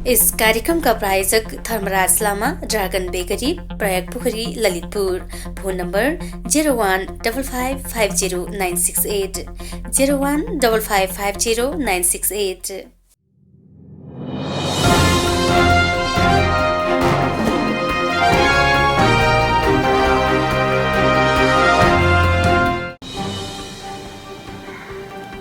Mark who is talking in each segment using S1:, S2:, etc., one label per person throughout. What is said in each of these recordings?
S1: इस कार्यक्रमका प्रायोजक धर्मराज लामा, dragon bakery, Prayag पोखरी, ललितपुर। Phone number 0155509680 0155509680।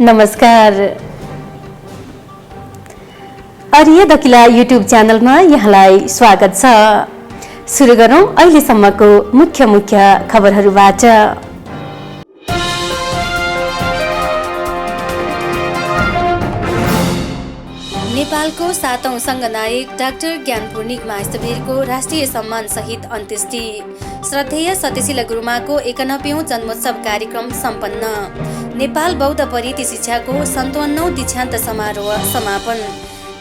S2: नमस्कार। अर्य दकिला युट्युब च्यानलमा यहाँलाई स्वागत छ। सुरु गरौँ अहिलेसम्मको मुख्य खबरहरूबाट।
S1: नेपालको 7औं संघनायक डाक्टर ज्ञानपूर्णिक महास्थवीरको राष्ट्रिय सम्मान सहित अन्त्येष्टि। श्रद्धेय सत्यशील गुरुमाको 91औं जन्मोत्सव कार्यक्रम सम्पन्न। नेपाल बौद्ध परेती शिक्षाको 57औं दीक्षान्त समारोह समापन।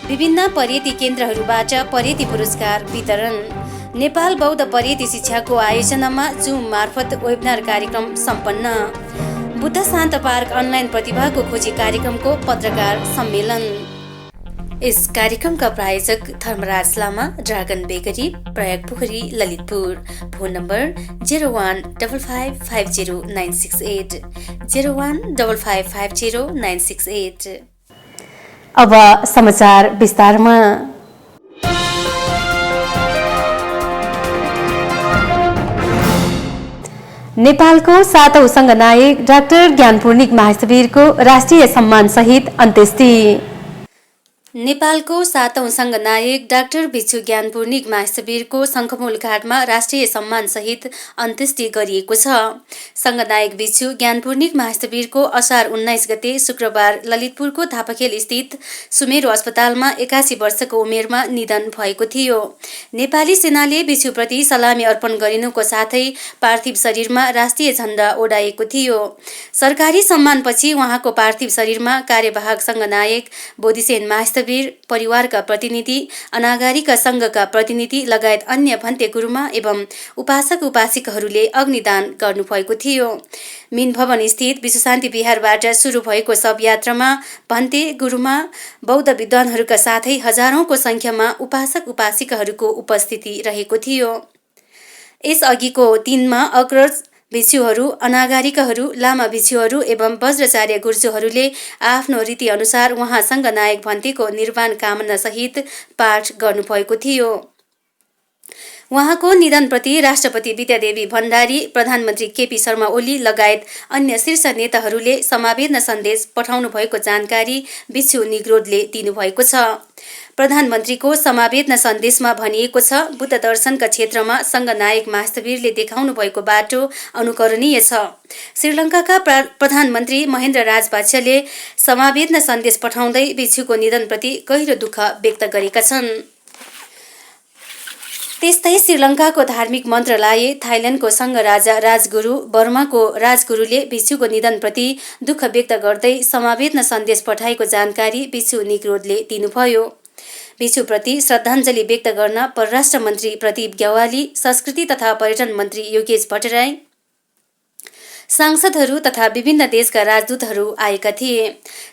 S1: विभिन्न परेती केन्द्रहरूबाट परेती पुरस्कार वितरण। नेपाल बौद्ध परेती शिक्षाको आयोजनामा जुम मार्फत वेबिनार कार्यक्रम सम्पन्न। बुद्ध शान्त पार्क अनलाइन प्रतिभाको खोजी कार्यक्रमको पत्रकार सम्मेलन। इस कार्यक्रमका प्रायोजक धर्मराज लामा, ड्रागन बेकरी, प्रयाग पोखरी, ललितपुर। Phone number 0155509680 0155509680।
S2: अब समाचार विस्तारमा। नेपालको 7औं संघनायक डाक्टर ज्ञानपूर्णिक महास्थवीरको राष्ट्रिय सम्मान सहित अन्त्येष्टि।
S1: नेपालको 7औं संघनायक डाक्टर भिक्षु ज्ञानपूर्णिक महास्थवीरको शङ्खमूल घाटमा राष्ट्रिय सम्मान सहित अन्त्येष्टि गरिएको छ। संघनायक भिक्षु ज्ञानपूर्णिक महास्थवीरको असार 19 गते शुक्रबार ललितपुरको थापाखेल स्थित सुमेरु अस्पतालमा 81 वर्षको उमेरमा निधन भएको थियो। नेपाली सेनाले भिक्षुप्रति सलामी अर्पण गरिनुको साथै पार्थिव शरीरमा राष्ट्रिय झण्डा ओडाएको थियो। सरकारी सम्मानपछि उहाँको पार्थिव शरीरमा कार्यवाहक संघनायक बोधिसेन महास्थवीर, परिवारका प्रतिनिधि, अनागारिका संघका प्रतिनिधि लगायत अन्य भन्ते गुरुमा एवं उपासक उपासिकाहरूले अग्निदान गर्नुभएको थियो। मीन भवन स्थित विश्वशान्ति विहारबाट सुरु भएको शव यात्रामा भन्ते, गुरुमा, बौद्ध विद्वानहरूका साथै हजारौंको संख्यामा उपासक उपासिकाहरूको उपस्थिति रहेको थियो। यसअघिको दिनमा अग्रज भिक्षुहरू, अनागारिकाहरू, लामा भिक्षुहरू एवं वज्राचार्य गुर्जुहरूले आफ्नो रीतिअनुसार उहाँ संघनायक भन्तेको निर्वाण कामना सहित पाठ गर्नुभएको थियो। उहाँको निधनप्रति राष्ट्रपति विद्यादेवी भण्डारी, प्रधानमन्त्री केपी शर्मा ओली लगायत अन्य शीर्ष नेताहरूले समवेदना सन्देश पठाउनु भएको जानकारी भिक्षु निग्रोधले दिनुभएको छ। प्रधानमन्त्रीको समवेदना सन्देशमा भनिएको छ, बुद्ध दर्शनका क्षेत्रमा संघनायक महास्थवीरले देखाउनु भएको बाटो अनुकरणीय छ। श्रीलङ्काका प्रधानमन्त्री महेन्द्र राजपक्षले समवेदना सन्देश पठाउँदै भिक्षुको निधनप्रति गहिरो दुःख व्यक्त गरेका छन्। त्यस्तै श्रीलङ्काको धार्मिक मन्त्रालय, थाइल्याण्डको संघ राजा राजगुरु, बर्माको राजगुरुले भिक्षुको निधनप्रति दुःख व्यक्त गर्दै समवेदना सन्देश पठाएको जानकारी भिक्षु निग्रोधले दिनुभयो। भिक्षुप्रति श्रद्धाञ्जली व्यक्त गर्न परराष्ट्र मन्त्री प्रदीप ग्यावाली, संस्कृति तथा पर्यटन मन्त्री योगेश भट्टराई, सांसदहरू तथा विभिन्न देशका राजदूतहरू आएका थिए।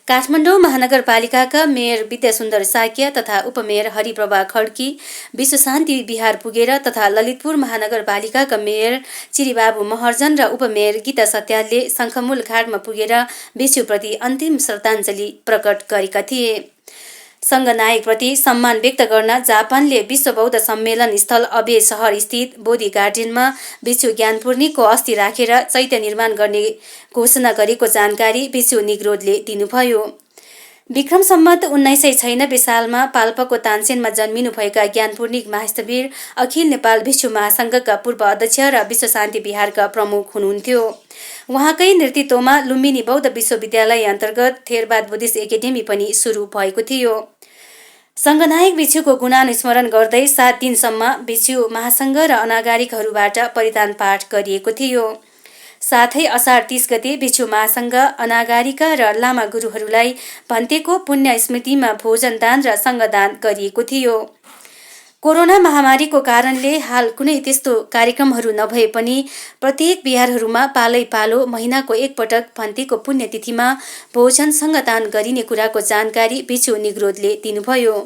S1: काठमाडौँ महानगरपालिकाका मेयर विद्यासुन्दर साक्य तथा उपमेयर हरिप्रभा खड्की विश्वशान्ति विहार पुगेर तथा ललितपुर महानगरपालिकाका मेयर चिरीबाबु महर्जन र उपमेयर गीता सत्यालले शङ्खमूल घाटमा पुगेर भिक्षुप्रति अन्तिम श्रद्धाञ्जली प्रकट गरेका थिए। संघनायकप्रति सम्मान व्यक्त गर्न जापानले विश्व बौद्ध सम्मेलन स्थल अबे सहर स्थित बोधि गार्डनमा भिक्षु ज्ञानपूर्णिकको अस्थि राखेर चैत्य निर्माण गर्ने घोषणा गरेको जानकारी भिक्षु निग्रोधले दिनुभयो। विक्रम सम्वत 1996 सालमा पाल्पाको तानसेनमा जन्मिनुभएका ज्ञानपूर्णिक महास्थवीर अखिल नेपाल भिक्षु महासङ्घका पूर्व अध्यक्ष र विश्व शान्ति विहारका प्रमुख हुनुहुन्थ्यो। उहाँकै नेतृत्वमा लुम्बिनी बौद्ध विश्वविद्यालय अन्तर्गत थेरवाद बुद्धिस्ट एकाडेमी पनि सुरु भएको थियो। संघनायक भिक्षुको गुणानुस्मरण गर्दै 7 दिनसम्म भिक्षु महासङ्घ र अनागारिकहरूबाट परिधान पाठ गरिएको थियो। साथै असार 30 गते भिक्षु महासङ्घ, अनागारिका र लामा गुरुहरूलाई भन्तेको पुण्य स्मृतिमा भोजन दान र सङ्गदान गरिएको थियो। कोरोना महामारीको कारणले हाल कुनै त्यस्तो कार्यक्रमहरू नभए पनि प्रत्येक बिहारहरूमा पालै पालो महिनाको एकपटक भन्तेको पुण्यतिथिमा भोजन सङ्गदान गरिने कुराको जानकारी भिक्षु निग्रोधले दिनुभयो।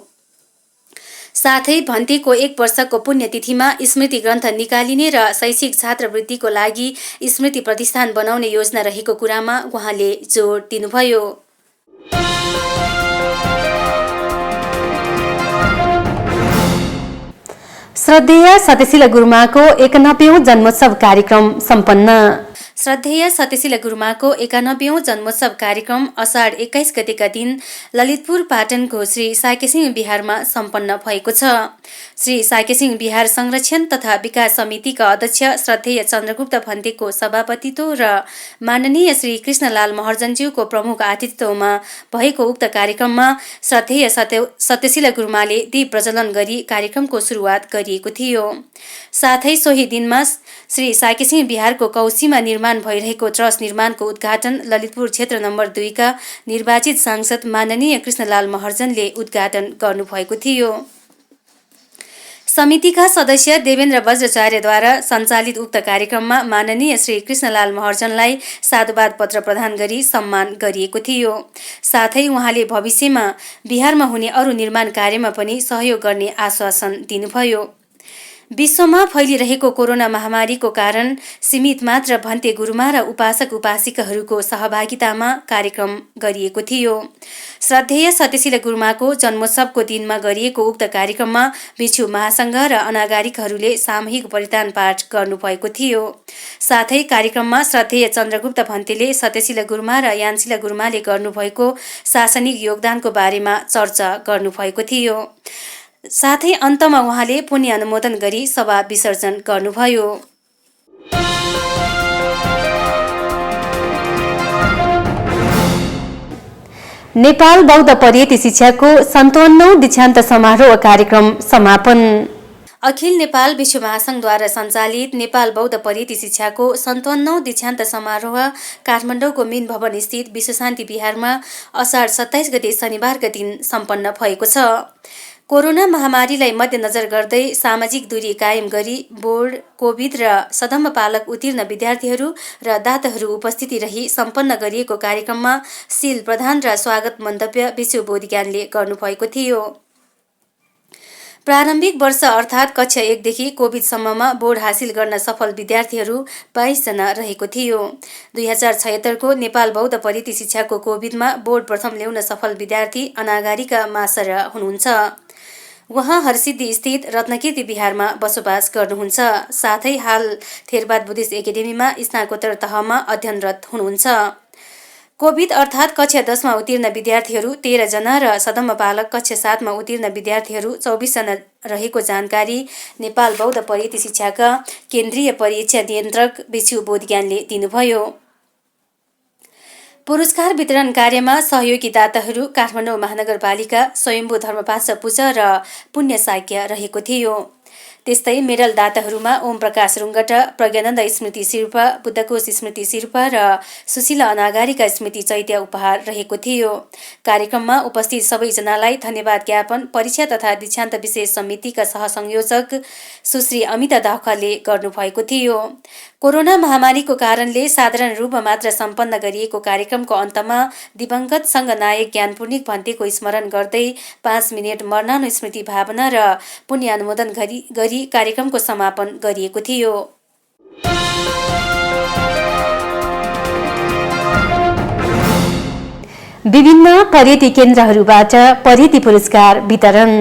S1: साथै भन्तेको 1 वर्षको पुण्यतिथिमा स्मृति ग्रन्थ निकालिने र शैक्षिक छात्रवृत्तिको लागि स्मृति प्रतिष्ठान बनाउने योजना रहेको कुरामा उहाँले जोड दिनुभयो।
S2: श्रद्धेय सत्यशील गुरुमाको 91औं जन्मोत्सव कार्यक्रम सम्पन्न।
S1: श्रद्धेय सत्यशील गुरुमाको 91औं जन्मोत्सव कार्यक्रम असाढ 21 गतेका दिन ललितपुर पाटनको श्री साकेसिंह बिहारमा सम्पन्न भएको छ। श्री साकेसिंह बिहार संरक्षण तथा विकास समितिका अध्यक्ष श्रद्धेय चन्द्रगुप्त भन्तेको सभापतित्व र माननीय श्री कृष्णलाल महर्जनज्यूको प्रमुख आतिथ्यमा भएको उक्त कार्यक्रममा श्रद्धेय सत्यशील गुरुमाले दीप प्रज्वलन गरी कार्यक्रमको सुरुवात गरिएको थियो। साथै सोही दिनमा श्री साकेसिंह बिहारको कौसीमा निर्माण भइरहेको ट्रस्ट निर्माणको उद्घाटन ललितपुर क्षेत्र नम्बर 2 का निर्वाचित सांसद माननीय कृष्णलाल महर्जनले उद्घाटन गर्नुभएको थियो। समितिका सदस्य देवेन्द्र वज्राचार्यद्वारा सञ्चालित उक्त कार्यक्रममा माननीय श्री कृष्णलाल महर्जनलाई साधुवाद पत्र प्रदान गरी सम्मान गरिएको थियो। साथै उहाँले भविष्यमा बिहारमा हुने अरू निर्माण कार्यमा पनि सहयोग गर्ने आश्वासन दिनुभयो। विश्वमा फैलिरहेको कोरोना महामारीको कारण सीमित मात्र भन्ते गुरुमा र उपासक उपासिकाहरूको सहभागितामा कार्यक्रम गरिएको थियो। श्रद्धेय सत्यशील गुरुमाको जन्मोत्सवको दिनमा गरिएको उक्त कार्यक्रममा भिक्षु महासङ्घ र अनागारिकहरूले सामूहिक परितान पाठ गर्नुभएको थियो। साथै कार्यक्रममा श्रद्धेय चन्द्रगुप्त भन्तेले सत्यशील गुरुमा र यानशील गुरुमाले गर्नुभएको शासनिक योगदानको बारेमा चर्चा गर्नुभएको थियो। साथै अन्तमा उहाँले पुण्य अनुमोदन गरी सभा विसर्जन गर्नुभयो।
S2: नेपाल बौद्ध पर्यटन शिक्षाको 57औं दीक्षान्त समारोह कार्यक्रम समापन।
S1: अखिल नेपाल विश्व महासङ्घद्वारा सञ्चालित नेपाल बौद्ध पर्यटन शिक्षाको 57औं दीक्षान्त समारोह काठमाडौँको मिन भवन स्थित विश्वशान्ति बिहारमा असाढ 27 गते शनिबारका दिन सम्पन्न भएको छ। कोरोना महामारीलाई मध्यनजर गर्दै सामाजिक दूरी कायम गरी बोर्ड, कोभिड र सदम्मपालक उत्तीर्ण विद्यार्थीहरू र दाताहरू उपस्थिति रही सम्पन्न गरिएको कार्यक्रममा शील प्रधान र स्वागत मन्तव्य विश्व बोधज्ञानले गर्नुभएको थियो। प्रारम्भिक वर्ष अर्थात् कक्षा 1 देखि कोभिडसम्ममा बोर्ड हासिल गर्न सफल विद्यार्थीहरू 22 जना रहेको थियो। 2076 को नेपाल बौद्ध पर्यटन शिक्षाको कोभिडमा बोर्ड प्रथम ल्याउन सफल विद्यार्थी अनागारिका मासर हुनुहुन्छ। उहाँ हरसिद्धि स्थित रत्नकीर्ति बिहारमा बसोबास गर्नुहुन्छ। साथै हाल थेरवाद बुद्धिस्ट एकाडेमीमा स्नातकोत्तर तहमा अध्ययनरत हुनुहुन्छ। कोभिड अर्थात् कक्षा 10 मा उत्तीर्ण विद्यार्थीहरू 13 जना र सदम्मपालक कक्षा 7 मा उत्तीर्ण विद्यार्थीहरू 24 जना रहेको जानकारी नेपाल बौद्ध पर्यटन शिक्षाका केन्द्रीय परीक्षा नियन्त्रक भिक्षु बोधज्ञानले दिनुभयो। पुरस्कार वितरण कार्यमा सहयोगी दाताहरू काठमाडौँ महानगरपालिका, स्वयम्भू धर्मपाशा पूजा र पुण्य साक्य रहेको थियो। त्यस्तै मेडल दाताहरूमा ओम प्रकाश रुङ्गट, प्रज्ञानन्द स्मृति शिर्पा, बुद्धकोश स्मृति शिर्पा र सुशीला अनागारिका स्मृति चैत्य उपहार रहेको थियो। कार्यक्रममा उपस्थित सबैजनालाई धन्यवाद ज्ञापन परीक्षा तथा दीक्षान्त विशेष समितिका सहसंयोजक सुश्री अमिता दाखले गर्नुभएको थियो। कोरोना महामारीको कारणले साधारण रूपमा मात्र सम्पन्न गरिएको कार्यक्रमको अन्तमा दिवंगत सङ्घनायक ज्ञानपूर्णिक भन्तेको स्मरण गर्दै 5 मिनेट मर्नानु स्मृति भावना र पुण्य अनुमोदन गरी कार्यक्रमको समापन गरिएको थियो।
S2: विभिन्न पर्यटन केन्द्रहरूबाट पर्यटन पुरस्कार वितरण।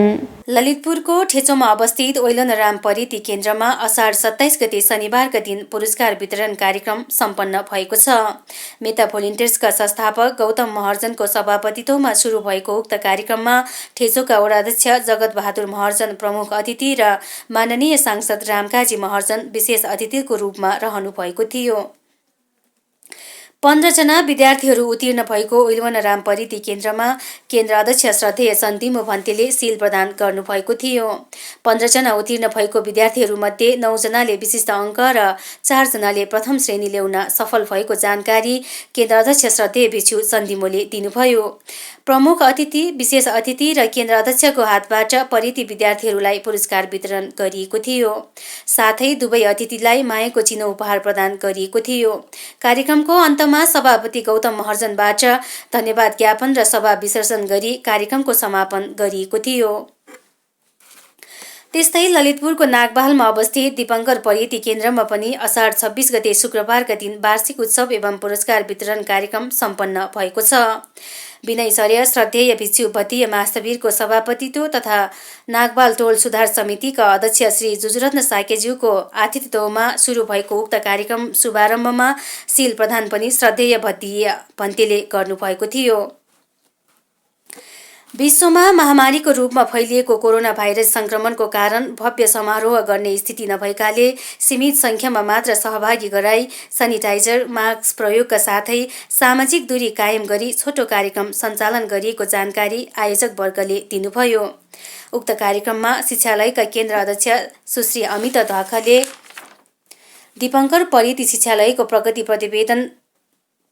S1: ललितपुरको ठेचोमा अवस्थित ओइलनराम पर्यटन केन्द्रमा असाढ 27 गते शनिबारका दिन पुरस्कार वितरण कार्यक्रम सम्पन्न भएको छ। मेता भोलिन्टियर्सका संस्थापक गौतम महर्जनको सभापतित्वमा सुरु भएको उक्त कार्यक्रममा ठेचोका वडाध्यक्ष जगत बहादुर महर्जन प्रमुख अतिथि र माननीय सांसद रामकाजी महर्जन विशेष अतिथिको रूपमा रहनु भएको थियो। 15 जना विद्यार्थीहरू उत्तीर्ण भएको ओइलवनराम पर्यटन केन्द्रमा केन्द्र अध्यक्ष श्रद्धेय सन्दिमो भन्तेले शील प्रदान गर्नुभएको थियो। 15 जना उत्तीर्ण भएको विद्यार्थीहरूमध्ये 9 जनाले विशिष्ट अङ्क र 4 जनाले प्रथम श्रेणी ल्याउन सफल भएको जानकारी केन्द्र अध्यक्ष श्रद्धेय भिक्षु सन्दिमोले दिनुभयो। प्रमुख अतिथि, विशेष अतिथि र केन्द्र अध्यक्षको हातबाट पर्यटन विद्यार्थीहरूलाई पुरस्कार वितरण गरिएको थियो। साथै दुवै अतिथिलाई मायाको चिनो उपहार प्रदान गरिएको थियो। कार्यक्रमको अन्तमा सभापति गौतम महर्जनबाट धन्यवाद ज्ञापन र सभा विसर्जन गरी कार्यक्रमको समापन गरिएको थियो। त्यस्तै ललितपुरको नागबहालमा अवस्थित दीपङ्कर परिति केन्द्रमा पनि असाढ 26 गते शुक्रबारका दिन वार्षिक उत्सव एवं पुरस्कार वितरण कार्यक्रम सम्पन्न भएको छ। विनयचर्य श्रद्धेय भिक्षु भतीय महासविरको सभापतित्व तथा नागबाल टोल सुधार समितिका अध्यक्ष श्री जुजुरत्न साकेज्यूको आतिथ्यमा सुरु भएको उक्त कार्यक्रम शुभारम्भमा शील प्रदान पनि श्रद्धेय भतीय भन्तेले गर्नुभएको थियो। विश्वमा महामारीको रूपमा फैलिएको कोरोना भाइरस संक्रमणको कारण भव्य समारोह गर्ने स्थिति नभएकाले सीमित संख्यामा मात्र सहभागी गराई सेनिटाइजर मास्क प्रयोगका साथै सामाजिक दूरी कायम गरी छोटो कार्यक्रम सञ्चालन गरिएको जानकारी आयोजक वर्गले दिनुभयो। उक्त कार्यक्रममा शिक्षालयका केन्द्र अध्यक्ष सुश्री अमिता ढकालले दीपङ्कर परिति शिक्षालयको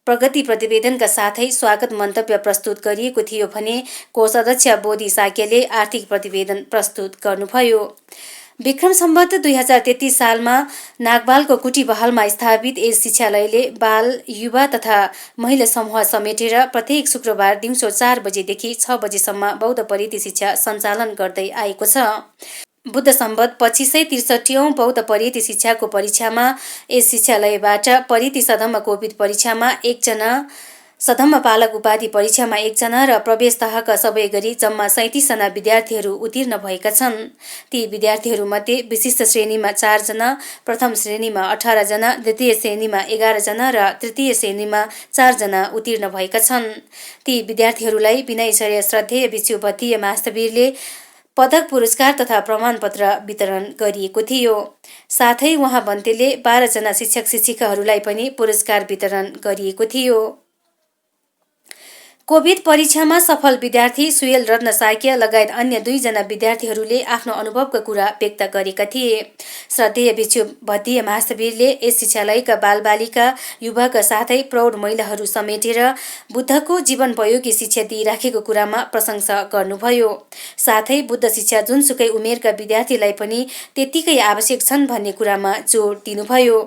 S1: प्रगति प्रतिवेदनका साथै स्वागत मन्तव्य प्रस्तुत गरिएको थियो भने कोष अध्यक्ष बोधी साक्यले आर्थिक प्रतिवेदन प्रस्तुत गर्नुभयो। विक्रम सम्वत 2033 सालमा नागबालको कुटीबहालमा स्थापित यस शिक्षालयले बाल युवा तथा महिला समूह समेटेर प्रत्येक शुक्रबार दिउँसो 4 बजेदेखि 6 बजेसम्म बौद्ध परिति शिक्षा सञ्चालन गर्दै आएको छ। बुद्ध सम्वत 2563औं बौद्ध परिति शिक्षाको परीक्षामा यस शिक्षालयबाट परिति सधम्म कोविड परीक्षामा 1 जना, सधम्म पालक उपाधि परीक्षामा 1 जना र प्रवेश तहका सबै गरी जम्मा 37 जना विद्यार्थीहरू उत्तीर्ण भएका छन्। ती विद्यार्थीहरूमध्ये विशिष्ट श्रेणीमा 4 जना, प्रथम श्रेणीमा 18 जना, द्वितीय श्रेणीमा 11 जना र तृतीय श्रेणीमा 4 जना उत्तीर्ण भएका छन्। ती विद्यार्थीहरूलाई विनयचर्य श्रद्धेय भिक्षु भतीय महासविरले पदक पुरस्कार तथा प्रमाणपत्र वितरण गरिएको थियो। साथै उहाँ भन्तेले 12 जना शिक्षक शिक्षिकाहरूलाई पनि पुरस्कार वितरण गरिएको थियो। कोभिड परीक्षामा सफल विद्यार्थी सुयल रत्न साक्य लगायत अन्य 2 जना विद्यार्थीहरूले आफ्नो अनुभवका कुरा व्यक्त गरेका थिए। श्रद्धेय भिक्षु भतीय महासविरले यस शिक्षालयका बालबालिका युवाका साथै प्रौढ महिलाहरू समेटेर बुद्धको जीवनोपयोगी शिक्षा दिइराखेको कुरामा प्रशंसा गर्नुभयो। साथै बुद्ध शिक्षा जुनसुकै उमेरका विद्यार्थीलाई पनि त्यत्तिकै आवश्यक छन् भन्ने कुरामा जोड दिनुभयो।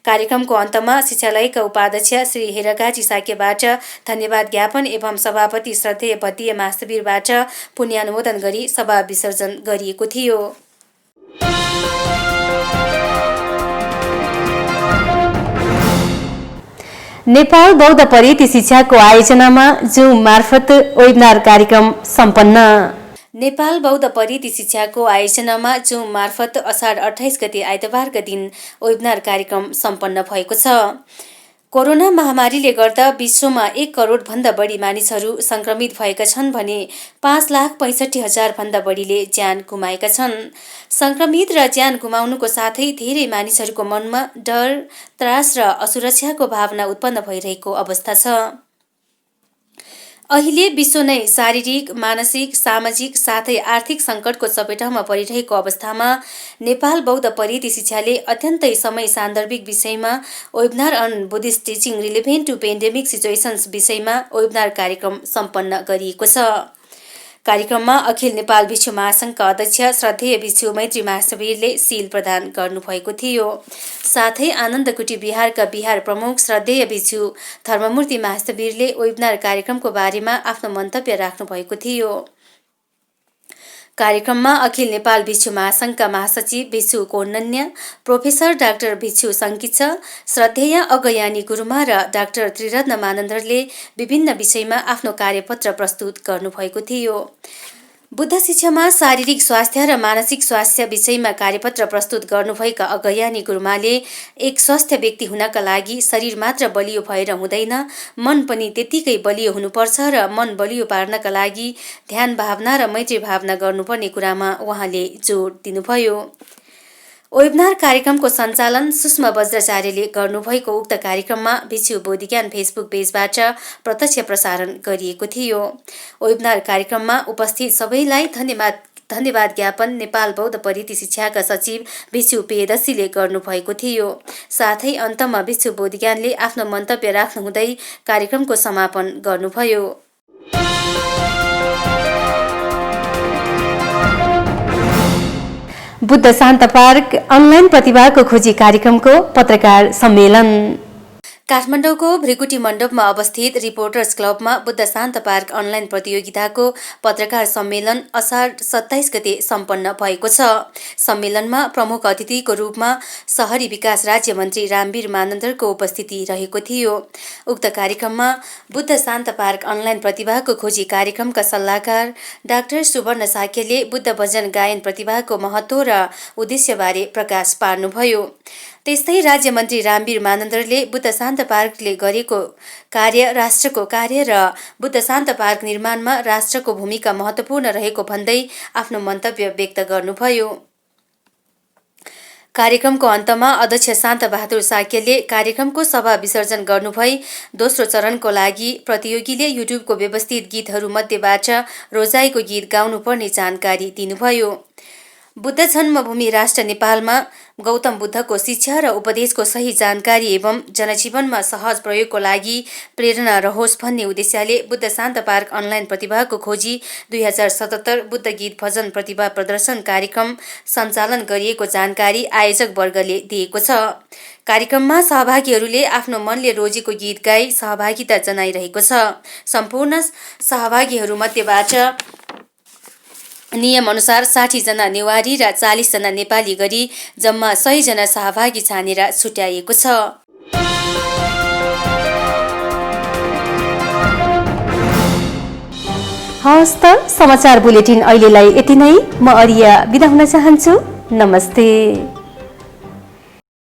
S1: कार्यक्रमको अन्तमा शिक्षालयका उपाध्यक्ष श्री हेरगाजी साक्यबाट धन्यवाद ज्ञापन एवं सभापति श्रद्धेय भतीय महासविरबाट पुण्यानुमोदन गरी सभा विसर्जन गरिएको थियो।
S2: नेपाल बौद्ध परिति शिक्षाको आयोजनामा जुम मार्फत वेबिनार कार्यक्रम सम्पन्न।
S1: नेपाल बौद्ध परिति शिक्षाको आयोजनामा जुम मार्फत असाढ 28 गते आइतबारका दिन वेबिनार कार्यक्रम सम्पन्न भएको छ। कोरोना महामारीले गर्दा विश्वमा 1 करोड भन्दा बढी मानिसहरू संक्रमित भएका छन् भने 5,65,000 भन्दा बढीले ज्यान गुमाएका छन्। संक्रमित र ज्यान गुमाउनुको साथै धेरै मानिसहरूको मनमा डर, त्रास र असुरक्षाको भावना उत्पन्न भइरहेको अवस्था छ। अहिले विश्व नै शारीरिक, मानसिक, सामाजिक साथै आर्थिक सङ्कटको चपेटामा परिरहेको अवस्थामा नेपाल बौद्ध परिति शिक्षाले अत्यन्तै समय सान्दर्भिक विषयमा webinar on Buddhist teaching relevant to pandemic situations विषयमा वेबिनार कार्यक्रम सम्पन्न गरिएको छ। कार्यक्रममा अखिल नेपाल भिक्षु महासङ्घका अध्यक्ष श्रद्धेय भिक्षु मैत्री महासविरले शील प्रदान गर्नुभएको थियो। साथै आनन्दकुटी बिहारका बिहार प्रमुख श्रद्धेय भिक्षु धर्ममूर्ति महासविरले वेबिनार कार्यक्रमको बारेमा आफ्नो मन्तव्य राख्नुभएको थियो। कार्यक्रममा अखिल नेपाल भिक्षु महासङ्घका महासचिव भिक्षु कोन्नन्या, प्रोफेसर डाक्टर भिक्षु सङ्किच, श्रद्धेय अगयानी गुरुमा र डाक्टर त्रिरत्न मानन्दरले विभिन्न विषयमा आफ्नो कार्यपत्र प्रस्तुत गर्नुभएको थियो। बुद्ध शिक्षामा शारीरिक स्वास्थ्य र मानसिक स्वास्थ्य विषयमा कार्यपत्र प्रस्तुत गर्नुभएका अगयानी गुरुमाले एक स्वस्थ व्यक्ति हुनका लागि शरीर मात्र बलियो भएर हुँदैन, मन पनि त्यत्तिकै बलियो हुनुपर्छ र मन बलियो पार्नका लागि ध्यान भावना र मैत्री भावना गर्नुपर्ने कुरामा उहाँले जोड दिनुभयो। वेबिनार कार्यक्रमको सञ्चालन सुषमा वज्राचार्यले गर्नुभएको उक्त कार्यक्रममा भिक्षु बोधिज्ञान फेसबुक पेजबाट प्रत्यक्ष प्रसारण गरिएको थियो। वेबिनार कार्यक्रममा उपस्थित सबैलाई धन्यवाद ज्ञापन नेपाल बौद्ध परिति शिक्षाका सचिव भिक्षु पेयदशीले गर्नुभएको थियो। साथै अन्तमा भिक्षु बोधिज्ञानले आफ्नो मन्तव्य राख्नुहुँदै कार्यक्रमको समापन गर्नुभयो।
S2: बुद्ध शान्त पार्क अनलाइन प्रतिभाको खोजी कार्यक्रमको पत्रकार सम्मेलन।
S1: काठमाडौँको भृकुटी मण्डपमा अवस्थित रिपोर्टर्स क्लबमा बुद्ध शान्त पार्क अनलाइन प्रतियोगिताको पत्रकार सम्मेलन असार 27 गते सम्पन्न भएको छ। सम्मेलनमा प्रमुख अतिथिको रूपमा शहरी विकास राज्य मन्त्री रामवीर मानन्दरको उपस्थिति रहेको थियो। उक्त कार्यक्रममा बुद्ध शान्त पार्क अनलाइन प्रतिभाको खोजी कार्यक्रमका सल्लाहकार डाक्टर सुवर्ण साक्यले बुद्ध भजन गायन प्रतिभाको महत्त्व र उद्देश्यबारे प्रकाश पार्नुभयो। त्यस्तै राज्य मन्त्री रामवीर मानन्दरले बुद्ध शान्त पार्कले गरेको कार्य राष्ट्रको कार्य र बुद्ध शान्त पार्क निर्माणमा राष्ट्रको भूमिका महत्त्वपूर्ण रहेको भन्दै आफ्नो मन्तव्य व्यक्त गर्नुभयो। कार्यक्रमको अन्तमा अध्यक्ष शान्त बहादुर साक्यले कार्यक्रमको सभा विसर्जन गर्नुभई दोस्रो चरणको लागि प्रतियोगीले युट्युबको व्यवस्थित गीतहरूमध्येबाट रोजाइको गीत गाउनुपर्ने जानकारी दिनुभयो। बुद्ध जन्मभूमि राष्ट्र नेपालमा गौतम बुद्धको शिक्षा र उपदेशको सही जानकारी एवं जनजीवनमा सहज प्रयोगको लागि प्रेरणा रहोस् भन्ने उद्देश्यले बुद्ध शान्त पार्क अनलाइन प्रतिभाको खोजी 2077 बुद्ध गीत भजन प्रतिभा प्रदर्शन कार्यक्रम सञ्चालन गरिएको जानकारी आयोजक वर्गले दिएको छ। कार्यक्रममा सहभागीहरूले आफ्नो मनले रोजेको गीत गाई सहभागिता जनाइरहेको छ। सम्पूर्ण सहभागीहरूमध्येबाट नियम अनुसार 60 जना नेवारी र 40 जना नेपाली गरी जम्मा 100 जना सहभागी छानेर छुट्याइएको छ।
S2: हवस् त समाचार बुलेटिन अहिलेलाई यति नै। म अरिया बिदा हुन चाहन्छु। नमस्ते।